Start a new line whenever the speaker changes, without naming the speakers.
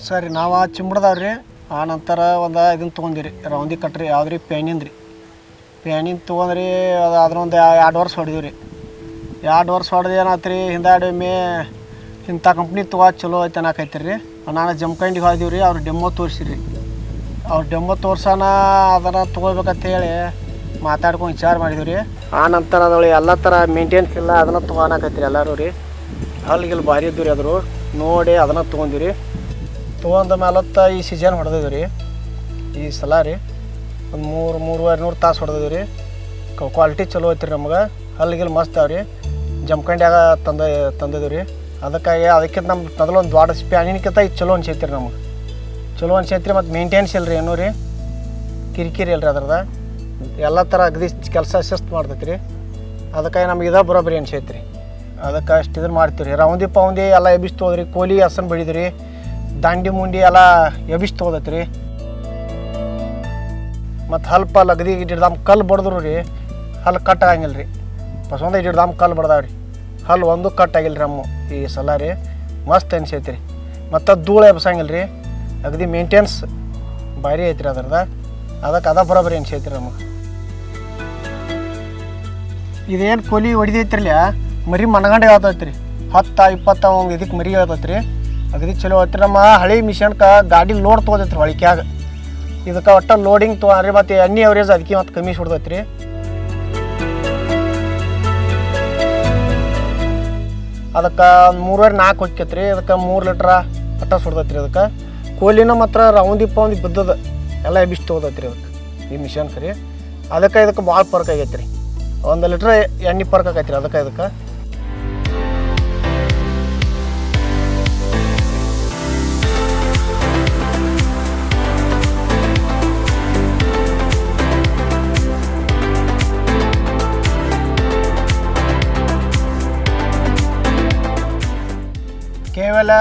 ಸರಿ ನಾವು ಚಿಂಬ್ರದವ್ರಿ ಆ ನಂತರ ಒಂದು ಇದನ್ನು ತೊಗೊಂಡಿರಿ ರೌಂದಿ ಕಟ್ರಿ ಯಾವ್ದು ರೀ ಪ್ಯಾನಿಂದ ತೊಗೊಂಡ್ರಿ ಅದು ಅದನ್ನೊಂದು 2 ವರ್ಷ ಹೊಡೆದಿವಿ ರೀ 2 ವರ್ಷ ಹೊಡೆದು ಏನಾಯ್ತು ರೀ ಹಿಂದಾಡೊಮ್ಮೆ ಇಂಥ ಕಂಪ್ನಿ ಚಲೋ ಐತೆ ಅನ್ನಕೈತಿ ರೀ ನಾನು ಜಮ್ಕಂಡಿಗೆ ಹೋದಿವಿ ರೀ ಅವ್ರು ಡೆಮೋ ತೋರಿಸಿರಿ ಅವ್ರು ಡೆಮೋ ತೋರ್ಸೋಣ ಅದನ್ನು ತೊಗೋಬೇಕಂತ ಹೇಳಿ ಮಾತಾಡ್ಕೊಂಡು ವಿಚಾರ ಮಾಡಿದ್ವಿ ರೀ ಆ ನಂತರ ಅದೊಳಗೆ ಎಲ್ಲ ಥರ ಮೇಂಟೆನ್ಸ್ ಇಲ್ಲ ಅದನ್ನು ತೊಗೊಳಕೈತಿ ರೀ ಎಲ್ಲರೂ ರೀ ಹಲ್ಗಿಲ್ಲಿ ಭಾರಿ ಇದ್ದು ರೀ ಅದ್ರು ನೋಡಿ ಅದನ್ನು ತೊಗೊಂಡಿವಿ ರೀ ತೊಗೊಂಡ ಮೇಲತ್ತ ಈ ಸೀಸನ್ ಹೊಡೆದಿದ್ವಿ ರೀ ಈ ಸಲ ರೀ ಒಂದು 3-3.5 ತಾಸು ಹೊಡೆದಿವಿ ರೀ ಕ್ವಾಲಿಟಿ ಚಲೋ ಐತಿ ರೀ ನಮ್ಗೆ ಹಲ್ಗಿಲ್ಲಿ ಮಸ್ತ್ ಅವ ರೀ ಜಮ್ಕಂಡ್ಯಾಗ ತಂದಿದ್ದೀವಿ ರೀ ಅದಕ್ಕಿಂತ ನಮ್ಮ ಮೊದಲೊಂದು ದೊಡ್ಡ ಪ್ಯಾನಿನ್ಕಿಂತ ಇದು ಚಲೋ ಅನ್ಸೈತಿ ರೀ ನಮಗೆ ಚಲೋ ಅನ್ಸೈತಿ ರೀ ಮತ್ತು ಮೇಂಟೆನ್ಸ್ ಇಲ್ಲ ರೀ ಏನೂ ರೀ ಕಿರಿಕಿರಿ ಇಲ್ಲ ರೀ ಅದ್ರದ್ದು ಎಲ್ಲ ಥರ ಅಗದಿ ಕೆಲಸ ಶಿಸ್ತು ಮಾಡ್ತೈತಿ ರೀ ಅದಕ್ಕಾಗಿ ನಮ್ಗೆ ಇದೇ ಬರೋಬ್ಬರಿ ಅನ್ಸೈತಿ ರೀ ಅದಕ್ಕೆ ಅಷ್ಟು ಇದನ್ನು ಮಾಡ್ತೀವಿ ರೀ ರೌಂದಿ ಪೌಂದಿ ಎಲ್ಲ ಎಬಿಸ್ ತೊಗೋದ್ರಿ ಕೋಲಿ ಹಸನ್ ಬೆಳಿದ್ರಿ ದಾಂಡಿ ಮುಂಡಿ ಎಲ್ಲ ಎಬಿಸ್ ತೊಗೋದೈತಿ ರೀ ಮತ್ತು ಹಲ್ಪ ಅಗದಿ ಇಟ್ಟಿಡ್ದಾಮ್ ಕಲ್ಲು ಬಡ್ದ್ರು ರೀ ಹಲ್ಲು ಕಟ್ ಆಗಂಗಿಲ್ಲ ರೀ ಬಸವಂದ ಇಟ್ಟಿಡ್ದಾಮ್ ಕಲ್ಲು ಬಡ್ದಾವ ರೀ ಹಲ್ಲು ಒಂದು ಕಟ್ ಆಗಿಲ್ಲ ರೀ ನಮ್ಮ ಈ ಸಲ ರೀ ಮಸ್ತ್ ಅನ್ಸೈತಿ ರೀ ಮತ್ತು ಧೂಳು ಎಬ್ಸಂಗಿಲ್ಲ ರೀ ಅಗದಿ ಮೇಂಟೆನ್ಸ್ ಭಾರಿ ಐತಿ ರೀ ಅದಕ್ಕೆ ಅದ ಬರೋಬ್ಬರಿ ಅನ್ಸೈತಿ ರೀ ನಮಗೆ ಇದೇನು ಕೋಲಿ ಹೊಡಿದೈತಿರಲ್ಲ ಮರಿ ಮನಗಂಡೆ ಹೇಳ್ತೈತಿ ರೀ 10-20 ಒಂದು ಇದಕ್ಕೆ ಮರಿ ಹೇಳ್ತೈತಿ ರೀ ಅಗದಿ ಚಲೋ ಐತಿ ನಮ್ಮ ಹಳೆ ಮಿಷನ್ಗೆ ಗಾಡಿ ಲೋಡ್ ತೊಗೋತೈತಿ ರೀ ಹೊಳಿಕ್ಯಾಗ ಇದಕ್ಕೆ ಒಟ್ಟು ಲೋಡಿಂಗ್ ತೊಗೊಂಡ್ರಿ ಮತ್ತು ಎಣ್ಣೆ ಅವರೇಜ್ ಅದಕ್ಕೆ ಮತ್ತು ಕಮ್ಮಿ ಸುಡ್ತೈತಿ ರೀ ಅದಕ್ಕೆ 3.5-4 ಹೊಕ್ಕೈತಿ ರೀ ಅದಕ್ಕೆ 3 ಲೀಟ್ರ ಒಟ್ಟ ಸುಡ್ತೈತಿ ರೀ ಅದಕ್ಕೆ ಕೋಲಿನ ಮಾತ್ರ ರೌಂದಿ ಪೌಂದಿ ಬಿದ್ದದ ಎಲ್ಲ ಎಬಿಸ್ ತೊಗೋತೈತಿ ರೀ ಅದಕ್ಕೆ ಈ ಮಿಷನ್ ಸರಿ ಅದಕ್ಕೆ ಇದಕ್ಕೆ ಭಾಳ ಫರ್ಕ್ ಆಗೈತಿ ರೀ 1 ಲೀಟ್ರ್ ಎಣ್ಣೆ ಫರ್ಕ್ ಆಗೈತಿ ರೀ ಅದಕ್ಕೆ ಕೇವಲ